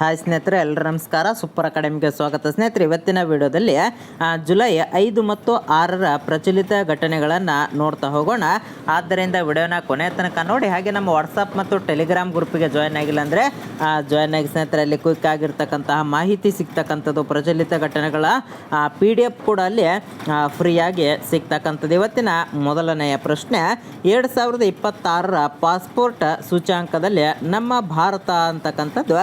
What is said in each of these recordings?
Hi ಸ್ನೇಹಿತರೆ, ಎಲ್ಲರೂ ನಮಸ್ಕಾರ. ಸೂಪರ್ ಅಕಾಡೆಮಿಗೆ ಸ್ವಾಗತ. ಸ್ನೇಹಿತರೆ, ಇವತ್ತಿನ ವಿಡಿಯೋದಲ್ಲಿ ಜುಲೈ 5 ಮತ್ತು 6ರ ಪ್ರಚಲಿತ ಘಟನೆಗಳನ್ನು ನೋಡ್ತಾ ಹೋಗೋಣ. ಆದ್ದರಿಂದ ವಿಡಿಯೋನ ಕೊನೆ ತನಕ ನೋಡಿ. ಹಾಗೆ ನಮ್ಮ ವಾಟ್ಸಪ್ ಮತ್ತು ಟೆಲಿಗ್ರಾಮ್ ಗ್ರೂಪಿಗೆ ಜಾಯ್ನ್ ಆಗಿಲ್ಲ ಅಂದರೆ ಜಾಯ್ನ್ ಆಗಿ ಸ್ನೇಹಿತರೆ. ಅಲ್ಲಿ ಕ್ವಿಕ್ ಆಗಿರ್ತಕ್ಕಂತಹ ಮಾಹಿತಿ ಸಿಗ್ತಕ್ಕಂಥದ್ದು, ಪ್ರಚಲಿತ ಘಟನೆಗಳ PDF ಕೂಡ ಅಲ್ಲಿ ಫ್ರೀಯಾಗಿ ಸಿಗ್ತಕ್ಕಂಥದ್ದು. ಇವತ್ತಿನ ಮೊದಲನೆಯ ಪ್ರಶ್ನೆ, 2026ರ ಪಾಸ್ಪೋರ್ಟ್ ಸೂಚ್ಯಾಂಕದಲ್ಲಿ ನಮ್ಮ ಭಾರತ ಅಂತಕ್ಕಂಥದ್ದು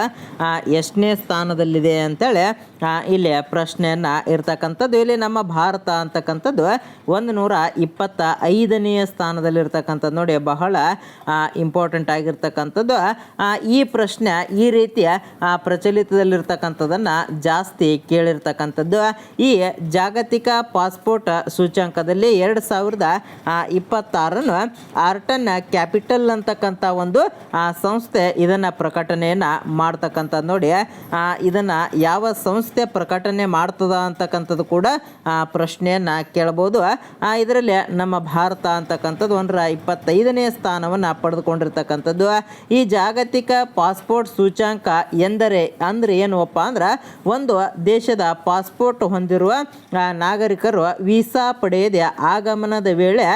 ಎಷ್ಟನೇ ಸ್ಥಾನದಲ್ಲಿದೆ ಅಂತೇಳಿ ಇಲ್ಲಿ ಪ್ರಶ್ನೆಯನ್ನು ಇರ್ತಕ್ಕಂಥದ್ದು. ಇಲ್ಲಿ ನಮ್ಮ ಭಾರತ ಅಂತಕ್ಕಂಥದ್ದು 125ನೇ ಸ್ಥಾನದಲ್ಲಿರ್ತಕ್ಕಂಥದ್ದು. ನೋಡಿ, ಬಹಳ ಇಂಪಾರ್ಟೆಂಟ್ ಆಗಿರ್ತಕ್ಕಂಥದ್ದು ಈ ಪ್ರಶ್ನೆ. ಈ ರೀತಿಯ ಪ್ರಚಲಿತದಲ್ಲಿರ್ತಕ್ಕಂಥದ್ದನ್ನು ಜಾಸ್ತಿ ಕೇಳಿರ್ತಕ್ಕಂಥದ್ದು. ಈ ಜಾಗತಿಕ ಪಾಸ್ಪೋರ್ಟ್ ಸೂಚ್ಯಾಂಕದಲ್ಲಿ 2026 ಆರ್ಟನ್ ಕ್ಯಾಪಿಟಲ್ ಅಂತಕ್ಕಂಥ ಒಂದು ಸಂಸ್ಥೆ ಇದನ್ನು ಪ್ರಕಟಣೆಯನ್ನು ಮಾಡ್ತಕ್ಕಂಥದ್ದು. ನೋಡಿ, ಇದನ್ನು ಯಾವ ಸಂಸ್ಥೆ ಪ್ರಕಟಣೆ ಮಾಡ್ತದ ಅಂತಕ್ಕಂಥದ್ದು ಕೂಡ ಪ್ರಶ್ನೆಯನ್ನು ಕೇಳ್ಬೋದು. ಇದರಲ್ಲಿ ನಮ್ಮ ಭಾರತ ಅಂತಕ್ಕಂಥದ್ದು 125ನೇ ಸ್ಥಾನವನ್ನು ಪಡೆದುಕೊಂಡಿರ್ತಕ್ಕಂಥದ್ದು. ಈ ಜಾಗತಿಕ ಪಾಸ್ಪೋರ್ಟ್ ಸೂಚ್ಯಾಂಕ ಅಂದರೆ ಏನಪ್ಪ ಅಂದ್ರೆ, ಒಂದು ದೇಶದ ಪಾಸ್ಪೋರ್ಟ್ ಹೊಂದಿರುವ ನಾಗರಿಕರು ವೀಸಾ ಪಡೆಯದೆ ಆಗಮನದ ವೇಳೆ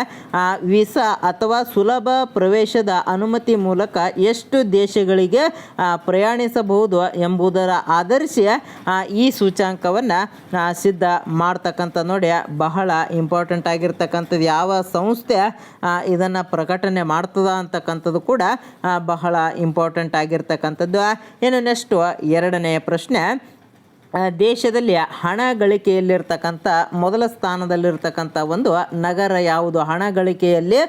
ವೀಸಾ ಅಥವಾ ಸುಲಭ ಪ್ರವೇಶದ ಅನುಮತಿ ಮೂಲಕ ಎಷ್ಟು ದೇಶಗಳಿಗೆ ಪ್ರಯಾಣಿಸಬಹುದು ಎಂಬುದರ ಆಧರಿಸಿ ಈ ಸೂಚ್ಯಾಂಕವನ್ನು ಸಿದ್ಧ ಮಾಡ್ತಕ್ಕಂಥ. ನೋಡಿ, ಬಹಳ ಇಂಪಾರ್ಟೆಂಟ್ ಆಗಿರ್ತಕ್ಕಂಥದ್ದು. ಯಾವ ಸಂಸ್ಥೆ ಇದನ್ನು ಪ್ರಕಟಣೆ ಮಾಡ್ತದ ಅಂತಕ್ಕಂಥದ್ದು ಕೂಡ ಬಹಳ ಇಂಪಾರ್ಟೆಂಟ್ ಆಗಿರ್ತಕ್ಕಂಥದ್ದು. ಇನ್ನು ನೆಕ್ಸ್ಟು ಎರಡನೆಯ ಪ್ರಶ್ನೆ, ದೇಶದಲ್ಲಿ ಹಣ ಗಳಿಕೆಯಲ್ಲಿರ್ತಕ್ಕಂಥ ಮೊದಲ ಸ್ಥಾನದಲ್ಲಿರ್ತಕ್ಕಂಥ ಒಂದು ನಗರ ಯಾವುದು? ಹಣ ಗಳಿಕೆಯಲ್ಲಿ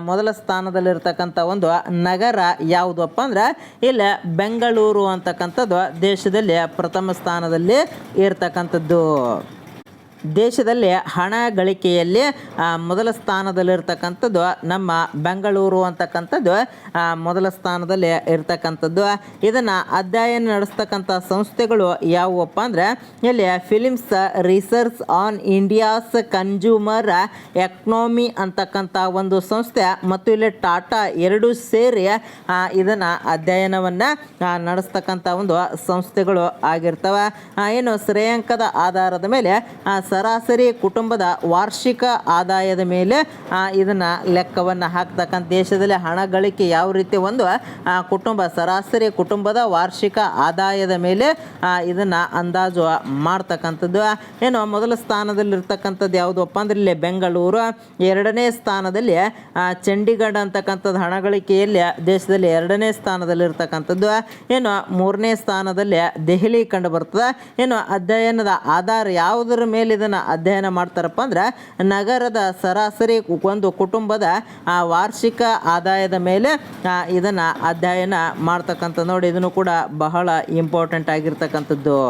ಮೊದಲ ಸ್ಥಾನದಲ್ಲಿರ್ತಕ್ಕಂಥ ಒಂದು ನಗರ ಯಾವುದಪ್ಪ ಅಂದ್ರೆ, ಇಲ್ಲಿ ಬೆಂಗಳೂರು ಅಂತಕ್ಕಂಥದ್ದು ದೇಶದಲ್ಲಿ ಪ್ರಥಮ ಸ್ಥಾನದಲ್ಲಿ ಇರ್ತಕ್ಕಂಥದ್ದು. ದೇಶದಲ್ಲಿ ಹಣ ಗಳಿಕೆಯಲ್ಲಿ ಮೊದಲ ಸ್ಥಾನದಲ್ಲಿರ್ತಕ್ಕಂಥದ್ದು ನಮ್ಮ ಬೆಂಗಳೂರು ಅಂತಕ್ಕಂಥದ್ದು ಮೊದಲ ಸ್ಥಾನದಲ್ಲಿ ಇರ್ತಕ್ಕಂಥದ್ದು. ಇದನ್ನು ಅಧ್ಯಯನ ನಡೆಸ್ತಕ್ಕಂಥ ಸಂಸ್ಥೆಗಳು ಯಾವುವಪ್ಪ ಅಂದರೆ, ಇಲ್ಲಿ films research on India's consumer economy ಅಂತಕ್ಕಂಥ ಒಂದು ಸಂಸ್ಥೆ ಮತ್ತು ಇಲ್ಲಿ ಟಾಟಾ ಎರಡೂ ಸೇರಿ ಇದನ್ನು ಅಧ್ಯಯನವನ್ನು ನಡೆಸ್ತಕ್ಕಂಥ ಒಂದು ಸಂಸ್ಥೆಗಳು ಆಗಿರ್ತವೆ. ಏನು ಶ್ರೇಯಾಂಕದ ಆಧಾರದ ಮೇಲೆ ಸರಾಸರಿ ಕುಟುಂಬದ ವಾರ್ಷಿಕ ಆದಾಯದ ಮೇಲೆ ಇದನ್ನು ಲೆಕ್ಕವನ್ನು ಹಾಕ್ತಕ್ಕಂಥ. ದೇಶದಲ್ಲಿ ಹಣ ಗಳಿಕೆ ಯಾವ ರೀತಿ ಒಂದು ಕುಟುಂಬ ಸರಾಸರಿ ಕುಟುಂಬದ ವಾರ್ಷಿಕ ಆದಾಯದ ಮೇಲೆ ಇದನ್ನು ಅಂದಾಜು ಮಾಡ್ತಕ್ಕಂಥದ್ದು. ಏನು ಮೊದಲ ಸ್ಥಾನದಲ್ಲಿರ್ತಕ್ಕಂಥದ್ದು ಯಾವುದಪ್ಪ ಅಂದ್ರೆ ಇಲ್ಲಿ ಬೆಂಗಳೂರು. ಎರಡನೇ ಸ್ಥಾನದಲ್ಲಿ ಚಂಡೀಗಢ ಅಂತಕ್ಕಂಥದ್ದು ಹಣ ಗಳಿಕೆಯಲ್ಲಿ ದೇಶದಲ್ಲಿ ಎರಡನೇ ಸ್ಥಾನದಲ್ಲಿರ್ತಕ್ಕಂಥದ್ದು. ಏನು ಮೂರನೇ ಸ್ಥಾನದಲ್ಲಿ ದೆಹಲಿ ಕಂಡು ಬರ್ತದೆ. ಏನು ಅಧ್ಯಯನದ ಆಧಾರ ಯಾವುದರ ಮೇಲೆ ಇದನ್ನು ಅಧ್ಯಯನ ಮಾಡ್ತಾರಪ್ಪ ಅಂದ್ರೆ, ನಗರದ ಸರಾಸರಿ ಒಂದು ಕುಟುಂಬದ ವಾರ್ಷಿಕ ಆದಾಯದ ಮೇಲೆ ಇದನ್ನು ಅಧ್ಯಯನ ಮಾಡ್ತಕ್ಕಂಥ. ನೋಡಿ, ಇದನ್ನು ಕೂಡ ಬಹಳ ಇಂಪಾರ್ಟೆಂಟ್ ಆಗಿರ್ತಕ್ಕಂಥದ್ದು.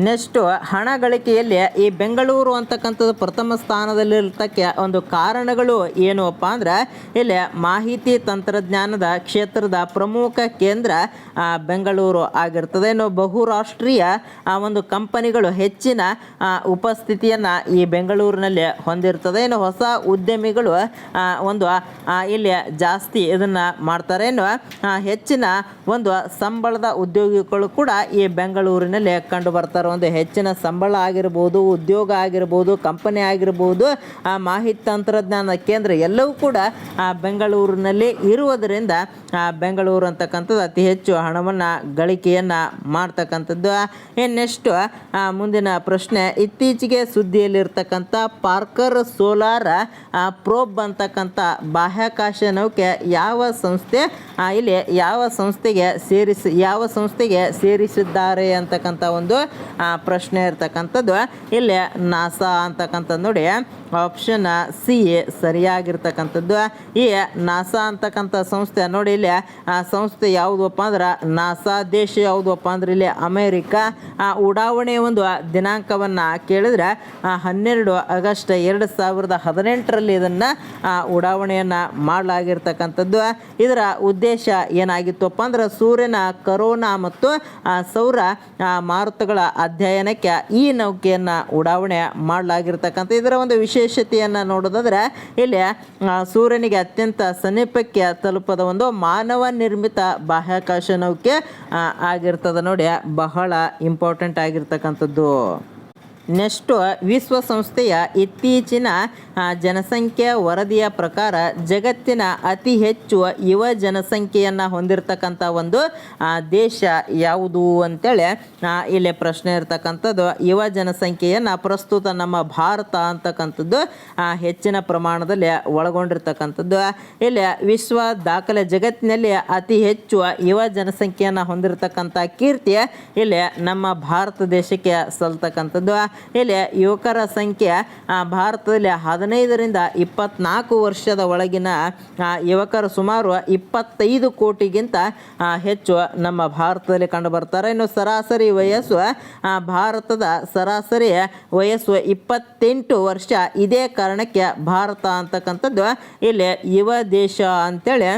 ನೆಕ್ಸ್ಟು ಹಣ ಗಳಿಕೆಯಲ್ಲಿ ಈ ಬೆಂಗಳೂರು ಅಂತಕ್ಕಂಥದ್ದು ಪ್ರಥಮ ಸ್ಥಾನದಲ್ಲಿರ್ತಕ್ಕ ಒಂದು ಕಾರಣಗಳು ಏನಪ್ಪ ಅಂದ್ರೆ, ಇಲ್ಲಿ ಮಾಹಿತಿ ತಂತ್ರಜ್ಞಾನದ ಕ್ಷೇತ್ರದ ಪ್ರಮುಖ ಕೇಂದ್ರ ಬೆಂಗಳೂರು ಆಗಿರ್ತದೆ. ಇನ್ನು ಬಹುರಾಷ್ಟ್ರೀಯ ಒಂದು ಕಂಪನಿಗಳು ಹೆಚ್ಚಿನ ಉಪಸ್ಥಿತಿಯನ್ನು ಈ ಬೆಂಗಳೂರಿನಲ್ಲಿ ಹೊಂದಿರ್ತದೆ. ಇನ್ನು ಹೊಸ ಉದ್ಯಮಿಗಳು ಒಂದು ಇಲ್ಲಿ ಜಾಸ್ತಿ ಇದನ್ನು ಮಾಡ್ತಾರೆ. ಇನ್ನು ಹೆಚ್ಚಿನ ಒಂದು ಸಂಬಳದ ಉದ್ಯೋಗಿಗಳು ಕೂಡ ಈ ಬೆಂಗಳೂರಿನಲ್ಲಿ ಕಂಡು ಬರ್ತಾರೆ. ಒಂದು ಹೆಚ್ಚಿನ ಸಂಬಳ ಆಗಿರ್ಬೋದು, ಉದ್ಯೋಗ ಆಗಿರ್ಬೋದು, ಕಂಪನಿ ಆಗಿರ್ಬೋದು, ಮಾಹಿತಿ ತಂತ್ರಜ್ಞಾನ ಕೇಂದ್ರ ಎಲ್ಲವೂ ಕೂಡ ಬೆಂಗಳೂರಿನಲ್ಲಿ ಇರುವುದರಿಂದ ಬೆಂಗಳೂರು ಅಂತಕ್ಕಂಥದ್ದು ಅತಿ ಹೆಚ್ಚು ಹಣವನ್ನು ಗಳಿಕೆಯನ್ನು ಮಾಡ್ತಕ್ಕಂಥದ್ದು. ನೆಕ್ಸ್ಟ್ ಮುಂದಿನ ಪ್ರಶ್ನೆ, ಇತ್ತೀಚೆಗೆ ಸುದ್ದಿಯಲ್ಲಿರ್ತಕ್ಕಂಥ ಪಾರ್ಕರ್ ಸೋಲಾರ್ ಪ್ರೋಬ್ ಅಂತಕ್ಕಂಥ ಬಾಹ್ಯಾಕಾಶ ನೌಕೆ ಯಾವ ಸಂಸ್ಥೆ ಇಲ್ಲಿ ಯಾವ ಸಂಸ್ಥೆಗೆ ಸೇರಿಸಿದ್ದಾರೆ ಅಂತಕ್ಕಂಥ ಒಂದು ಪ್ರಶ್ನೆ ಇರ್ತಕ್ಕಂಥದ್ದು. ಇಲ್ಲಿ ನಾಸಾ ಅಂತಕ್ಕಂಥದ್ದು. ನೋಡಿ, ಆಪ್ಷನ್ ಸಿ ಸರಿಯಾಗಿರ್ತಕ್ಕಂಥದ್ದು. ಈ ನಾಸಾ ಅಂತಕ್ಕಂಥ ಸಂಸ್ಥೆ ನೋಡಿ, ಇಲ್ಲಿ ಸಂಸ್ಥೆ ಯಾವುದಪ್ಪ ಅಂದ್ರೆ ನಾಸಾ. ದೇಶ ಯಾವುದಪ್ಪ ಅಂದ್ರೆ ಇಲ್ಲಿ ಅಮೇರಿಕಾ. ಉಡಾವಣೆ ಒಂದು ದಿನಾಂಕವನ್ನು ಕೇಳಿದ್ರೆ 12 ಆಗಸ್ಟ್ 2018ರಲ್ಲಿ ಇದನ್ನು ಉಡಾವಣೆಯನ್ನು ಮಾಡಲಾಗಿರ್ತಕ್ಕಂಥದ್ದು. ಇದರ ಉದ್ದೇಶ ಏನಾಗಿತ್ತಪ್ಪ ಅಂದ್ರೆ, ಸೂರ್ಯನ ಕರೋನಾ ಮತ್ತು ಸೌರ ಮಾರುತಗಳ ಅಧ್ಯಯನಕ್ಕೆ ಈ ನೌಕೆಯನ್ನು ಉಡಾವಣೆ ಮಾಡಲಾಗಿರ್ತಕ್ಕಂಥ. ಇದರ ಒಂದು ವಿಶೇಷತೆಯನ್ನು ನೋಡೋದಾದ್ರೆ ಇಲ್ಲಿ ಸೂರ್ಯನಿಗೆ ಅತ್ಯಂತ ಸಮೀಪಕ್ಕೆ ತಲುಪದ ಒಂದು ಮಾನವ ನಿರ್ಮಿತ ಬಾಹ್ಯಾಕಾಶ ನೌಕೆ ಆಗಿರ್ತದೆ ನೋಡಿ, ಬಹಳ ಇಂಪಾರ್ಟೆಂಟ್ ಆಗಿರ್ತಕ್ಕಂಥದ್ದು. ನೆಕ್ಸ್ಟು ವಿಶ್ವಸಂಸ್ಥೆಯ ಇತ್ತೀಚಿನ ಜನಸಂಖ್ಯೆ ವರದಿಯ ಪ್ರಕಾರ ಜಗತ್ತಿನ ಅತಿ ಹೆಚ್ಚು ಯುವ ಜನಸಂಖ್ಯೆಯನ್ನು ಹೊಂದಿರತಕ್ಕಂಥ ಒಂದು ದೇಶ ಯಾವುದು ಅಂತೇಳಿ ಇಲ್ಲಿ ಪ್ರಶ್ನೆ ಇರ್ತಕ್ಕಂಥದ್ದು. ಯುವ ಜನಸಂಖ್ಯೆಯನ್ನು ಪ್ರಸ್ತುತ ನಮ್ಮ ಭಾರತ ಅಂತಕ್ಕಂಥದ್ದು ಹೆಚ್ಚಿನ ಪ್ರಮಾಣದಲ್ಲಿ ಒಳಗೊಂಡಿರ್ತಕ್ಕಂಥದ್ದು. ಇಲ್ಲಿ ವಿಶ್ವ ದಾಖಲೆ ಜಗತ್ತಿನಲ್ಲಿ ಅತಿ ಹೆಚ್ಚು ಯುವ ಜನಸಂಖ್ಯೆಯನ್ನು ಹೊಂದಿರತಕ್ಕಂಥ ಕೀರ್ತಿ ಇಲ್ಲಿ ನಮ್ಮ ಭಾರತ ದೇಶಕ್ಕೆ ಸಲ್ತಕ್ಕಂಥದ್ದು. ಇಲ್ಲಿ ಯುವಕರ ಸಂಖ್ಯೆ ಭಾರತದಲ್ಲಿ 15ರಿಂದ 24 ವರ್ಷದ ಒಳಗಿನ ಯುವಕರು ಸುಮಾರು 25 ಕೋಟಿಗಿಂತ ಹೆಚ್ಚು ನಮ್ಮ ಭಾರತದಲ್ಲಿ ಕಂಡುಬರ್ತಾರೆ. ಇನ್ನು ಸರಾಸರಿ ವಯಸ್ಸು ಭಾರತದ ಸರಾಸರಿ ವಯಸ್ಸು 28 ವರ್ಷ. ಇದೇ ಕಾರಣಕ್ಕೆ ಭಾರತ ಅಂತಕ್ಕಂಥದ್ದು ಇಲ್ಲಿ ಯುವ ದೇಶ ಅಂತೇಳಿ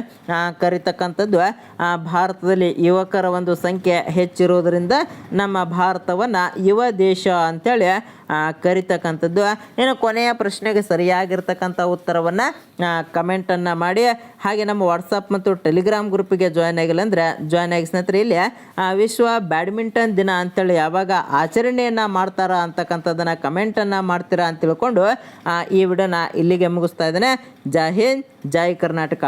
ಕರಿತಕ್ಕಂಥದ್ದು. ಭಾರತದಲ್ಲಿ ಯುವಕರ ಒಂದು ಸಂಖ್ಯೆ ಹೆಚ್ಚಿರುವುದರಿಂದ ನಮ್ಮ ಭಾರತವನ್ನು ಯುವ ದೇಶ ಅಂತೇಳಿ ಕರಿತಕ್ಕಂಥದ್ದು. ಇನ್ನು ಕೊನೆಯ ಪ್ರಶ್ನೆಗೆ ಸರಿಯಾಗಿರ್ತಕ್ಕಂಥ ಉತ್ತರವನ್ನು ಕಮೆಂಟನ್ನು ಮಾಡಿ. ಹಾಗೆ ನಮ್ಮ ವಾಟ್ಸಪ್ ಮತ್ತು ಟೆಲಿಗ್ರಾಮ್ ಗ್ರೂಪಿಗೆ ಜಾಯ್ನ್ ಆಗಿಲ್ಲ ಅಂದರೆ ಜಾಯ್ನ್ ಆಗಿ ಸ್ನೇಹಿತರೆ. ಇಲ್ಲಿ ವಿಶ್ವ ಬ್ಯಾಡ್ಮಿಂಟನ್ ದಿನ ಅಂತೇಳಿ ಯಾವಾಗ ಆಚರಣೆಯನ್ನು ಮಾಡ್ತಾರಾ ಅಂತಕ್ಕಂಥದ್ದನ್ನು ಕಮೆಂಟನ್ನು ಮಾಡ್ತೀರಾ ಅಂತ ತಿಳ್ಕೊಂಡು ಈ ವಿಡಿಯೋನ ಇಲ್ಲಿಗೆ ಮುಗಿಸ್ತಾ ಇದ್ದೇನೆ. ಜೈ ಹಿಂದ್, ಜೈ ಕರ್ನಾಟಕ.